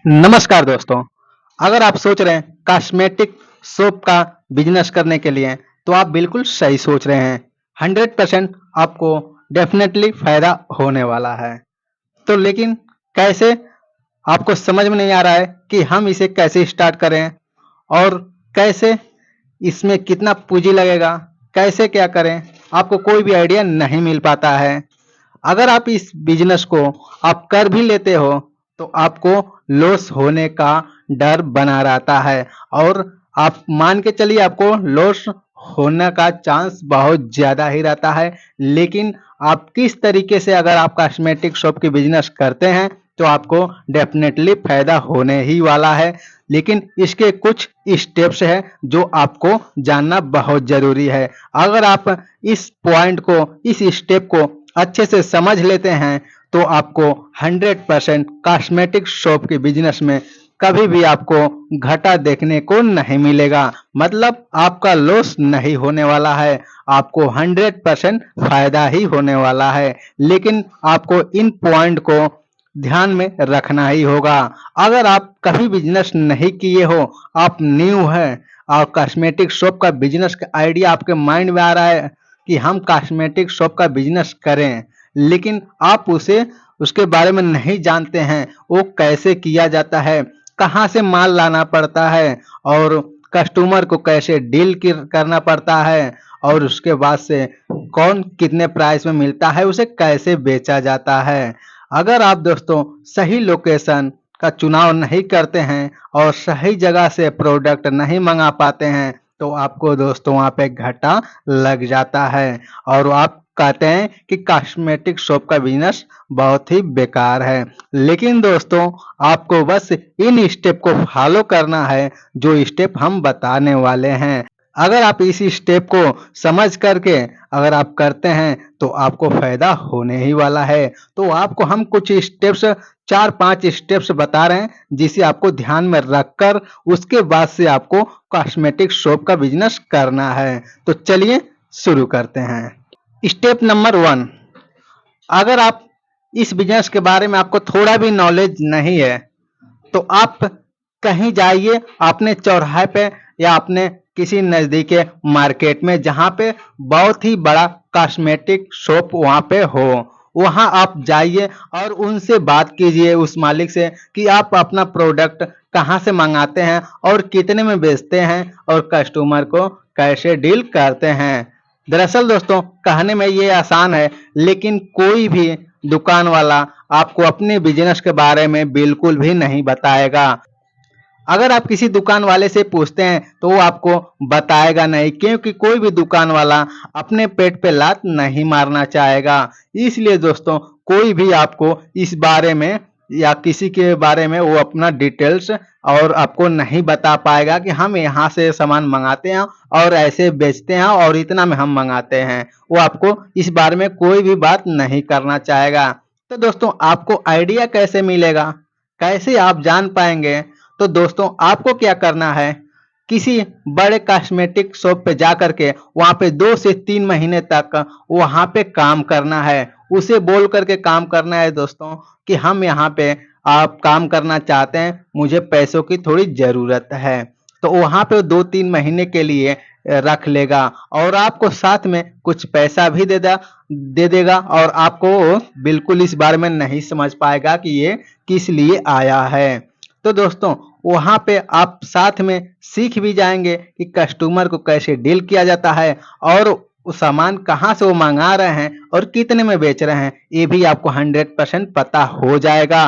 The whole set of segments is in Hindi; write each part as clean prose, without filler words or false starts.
नमस्कार दोस्तों। अगर आप सोच रहे हैं कॉस्मेटिक सोप का बिजनेस करने के लिए तो आप बिल्कुल सही सोच रहे हैं। 100% आपको डेफिनेटली फायदा होने वाला है। तो लेकिन कैसे? आपको समझ में नहीं आ रहा है कि हम इसे कैसे स्टार्ट करें और कैसे इसमें कितना पूंजी लगेगा, कैसे क्या करें? आपको कोई भी आइडिया नहीं मिल पाता है। अगर आप इस बिजनेस को आप कर भी लेते हो तो आपको लॉस होने का डर बना रहता है और आप मान के चलिए आपको लॉस होने का चांस बहुत ज़्यादा ही रहता है। लेकिन आप किस तरीके से अगर आप कॉस्मेटिक शॉप की बिजनेस करते हैं तो आपको डेफिनेटली फायदा होने ही वाला है। लेकिन इसके कुछ स्टेप्स हैं जो आपको जानना बहुत ज़रूरी है। अगर आप इस पॉइंट को, इस स्टेप को अच्छे से समझ लेते हैं तो आपको 100% कॉस्मेटिक शॉप के बिजनेस में कभी भी आपको घाटा देखने को नहीं मिलेगा। मतलब आपका लॉस नहीं होने वाला है, आपको 100% फायदा ही होने वाला है। लेकिन आपको इन पॉइंट को ध्यान में रखना ही होगा। अगर आप कभी बिजनेस नहीं किए हो, आप न्यू हैं और कॉस्मेटिक शॉप का बिजनेस का आइडिया आपके माइंड में आ रहा है कि हम कॉस्मेटिक शॉप का बिजनेस करें, लेकिन आप उसे उसके बारे में नहीं जानते हैं, वो कैसे किया जाता है, कहाँ से माल लाना पड़ता है और कस्टमर को कैसे डील करना पड़ता है और उसके बाद से कौन कितने प्राइस में मिलता है, उसे कैसे बेचा जाता है। अगर आप दोस्तों सही लोकेशन का चुनाव नहीं करते हैं और सही जगह से प्रोडक्ट नहीं मंगा पाते हैं तो आपको दोस्तों वहाँ पे घाटा लग जाता है और आप कहते हैं कि कॉस्मेटिक शॉप का बिजनेस बहुत ही बेकार है। लेकिन दोस्तों आपको बस इन स्टेप को फॉलो करना है जो स्टेप हम बताने वाले हैं। अगर आप इस स्टेप को समझ करके अगर आप करते हैं तो आपको फायदा होने ही वाला है। तो आपको हम कुछ स्टेप्स 4-5 स्टेप्स बता रहे हैं जिसे आपको ध्यान में रखकर उसके बाद से आपको कॉस्मेटिक शॉप का बिजनेस करना है। तो चलिए शुरू करते हैं। स्टेप नंबर 1, अगर आप इस बिजनेस के बारे में आपको थोड़ा भी नॉलेज नहीं है तो आप कहीं जाइए अपने चौराहे पे या अपने किसी नजदीकी मार्केट में जहां पे बहुत ही बड़ा कॉस्मेटिक शॉप वहां पे हो, वहां आप जाइए और उनसे बात कीजिए उस मालिक से कि आप अपना प्रोडक्ट कहां से मंगाते हैं और कितने में बेचते हैं और कस्टमर को कैसे डील करते हैं। दरअसल दोस्तों कहने में ये आसान है लेकिन कोई भी दुकान वाला आपको अपने बिजनेस के बारे में बिल्कुल भी नहीं बताएगा। अगर आप किसी दुकान वाले से पूछते हैं तो वो आपको बताएगा नहीं, क्योंकि कोई भी दुकान वाला अपने पेट पे लात नहीं मारना चाहेगा। इसलिए दोस्तों कोई भी आपको इस बारे में या किसी के बारे में वो अपना डिटेल्स और आपको नहीं बता पाएगा कि हम यहाँ से सामान मंगाते हैं और ऐसे बेचते हैं और इतना में हम मंगाते हैं। वो आपको इस बारे में कोई भी बात नहीं करना चाहेगा। तो दोस्तों आपको आइडिया कैसे मिलेगा, कैसे आप जान पाएंगे? तो दोस्तों आपको क्या करना है, किसी बड़े कॉस्मेटिक शॉप पे जा करके वहां पे 2 से 3 महीने तक वहां पे काम करना है। उसे बोल करके काम करना है दोस्तों कि हम यहाँ पे आप काम करना चाहते हैं, मुझे पैसों की थोड़ी जरूरत है। तो वहां पे 2-3 महीने के लिए रख लेगा और आपको साथ में कुछ पैसा भी दे देगा और आपको बिल्कुल इस बारे में नहीं समझ पाएगा कि ये किस लिए आया है। तो दोस्तों वहां पे आप साथ में सीख भी जाएंगे कि कस्टमर को कैसे डील किया जाता है और वो सामान कहाँ से वो मंगा रहे हैं और कितने में बेच रहे हैं, ये भी आपको 100% पता हो जाएगा।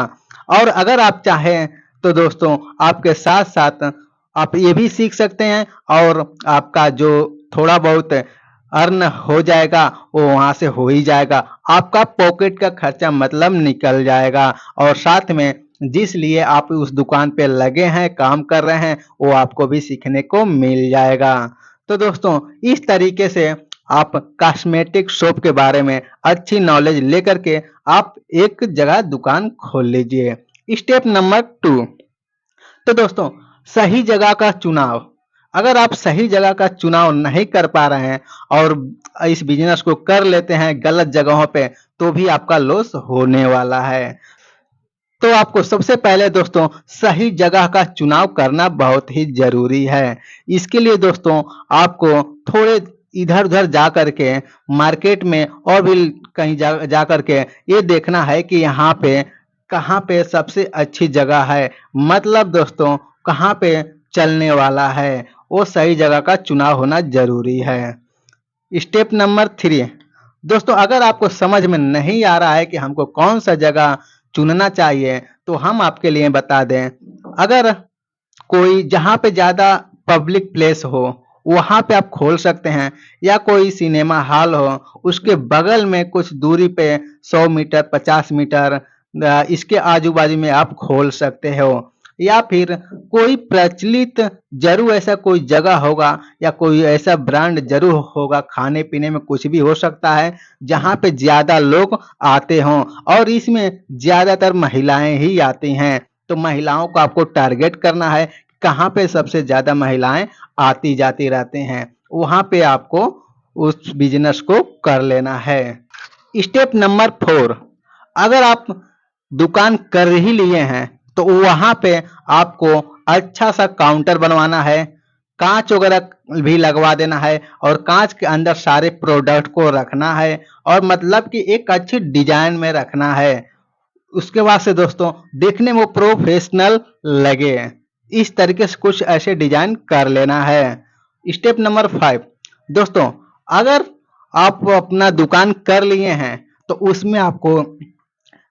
और अगर आप चाहें तो दोस्तों आपके साथ साथ आप ये भी सीख सकते हैं और आपका जो थोड़ा बहुत अर्न हो जाएगा वो वहां से हो ही जाएगा। आपका पॉकेट का खर्चा मतलब निकल जाएगा और साथ में जिस लिए आप उस दुकान पे लगे हैं, काम कर रहे हैं, वो आपको भी सीखने को मिल जाएगा। तो दोस्तों इस तरीके से आप कॉस्मेटिक शॉप के बारे में अच्छी नॉलेज लेकर के आप एक जगह दुकान खोल लीजिए। स्टेप नंबर 2, तो दोस्तों सही जगह का चुनाव। अगर आप सही जगह का चुनाव नहीं कर पा रहे हैं और इस बिजनेस को कर लेते हैं गलत जगहों पे तो भी आपका लॉस होने वाला है। तो आपको सबसे पहले दोस्तों सही जगह का चुनाव करना बहुत ही जरूरी है। इसके लिए दोस्तों आपको थोड़े इधर-उधर जा करके मार्केट में और भी कहीं जा करके ये देखना है कि यहाँ पे कहाँ पे सबसे अच्छी जगह है। मतलब दोस्तों कहाँ पे चलने वाला है, वो सही जगह का चुनाव होना जरूरी है। स्टेप नंबर 3 दोस्तों अगर आपको समझ में नहीं आ रहा है कि हमको कौन सा जगह चुनना चाहिए तो हम आपके लिए बता दें। अगर कोई जहाँ पे ज़्यादा पब्लिक प्लेस हो वहाँ पे आप खोल सकते हैं, या कोई सिनेमा हॉल हो उसके बगल में कुछ दूरी पे 100 मीटर 50 मीटर इसके आजू बाजू में आप खोल सकते हो, या फिर कोई प्रचलित जरूर ऐसा कोई जगह होगा या कोई ऐसा ब्रांड जरूर होगा, खाने पीने में कुछ भी हो सकता है जहाँ पे ज्यादा लोग आते हों और इसमें ज्यादातर महिलाएं ही आती हैं। तो महिलाओं को आपको टारगेट करना है, कहाँ पे सबसे ज्यादा महिलाएं आती जाती रहते हैं, वहां पे आपको उस बिजनेस को कर लेना है। स्टेप नंबर 4 अगर आप दुकान कर ही लिए हैं तो वहां पे आपको अच्छा सा काउंटर बनवाना है, कांच वगैरह भी लगवा देना है और कांच के अंदर सारे प्रोडक्ट को रखना है और मतलब कि एक अच्छी डिजाइन में रखना है। उसके बाद से दोस्तों देखने में वो प्रोफेशनल लगे, इस तरीके से कुछ ऐसे डिजाइन कर लेना है। स्टेप नंबर 5 दोस्तों अगर आप अपना दुकान कर लिए हैं तो उसमें आपको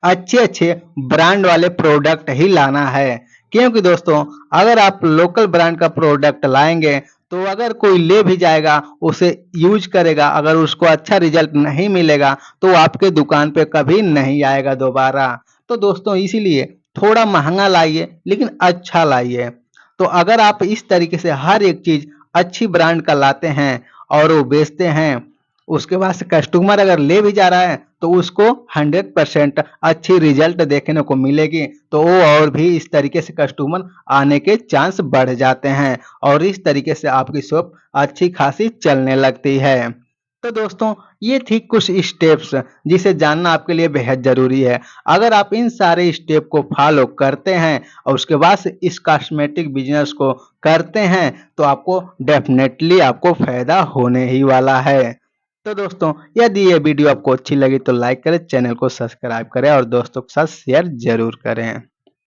अच्छे अच्छे ब्रांड वाले प्रोडक्ट ही लाना है, क्योंकि दोस्तों अगर आप लोकल ब्रांड का प्रोडक्ट लाएंगे तो अगर कोई ले भी जाएगा उसे यूज करेगा, अगर उसको अच्छा रिजल्ट नहीं मिलेगा तो वो आपके दुकान पे कभी नहीं आएगा दोबारा। तो दोस्तों इसीलिए थोड़ा महंगा लाइए लेकिन अच्छा लाइए। तो अगर आप इस तरीके से हर एक चीज अच्छी ब्रांड का लाते हैं और वो बेचते हैं, उसके बाद से कस्टमर अगर ले भी जा रहा है तो उसको 100% अच्छी रिजल्ट देखने को मिलेगी, तो वो और भी इस तरीके से कस्टमर आने के चांस बढ़ जाते हैं और इस तरीके से आपकी शॉप अच्छी खासी चलने लगती है। तो दोस्तों ये थी कुछ स्टेप्स जिसे जानना आपके लिए बेहद जरूरी है। अगर आप इन सारे स्टेप को फॉलो करते हैं और उसके बाद से इस कॉस्मेटिक बिजनेस को करते हैं तो आपको डेफिनेटली आपको फायदा होने ही वाला है। तो दोस्तों यदि ये वीडियो आपको अच्छी लगी तो लाइक करें, चैनल को सब्सक्राइब करें और दोस्तों के साथ शेयर जरूर करें।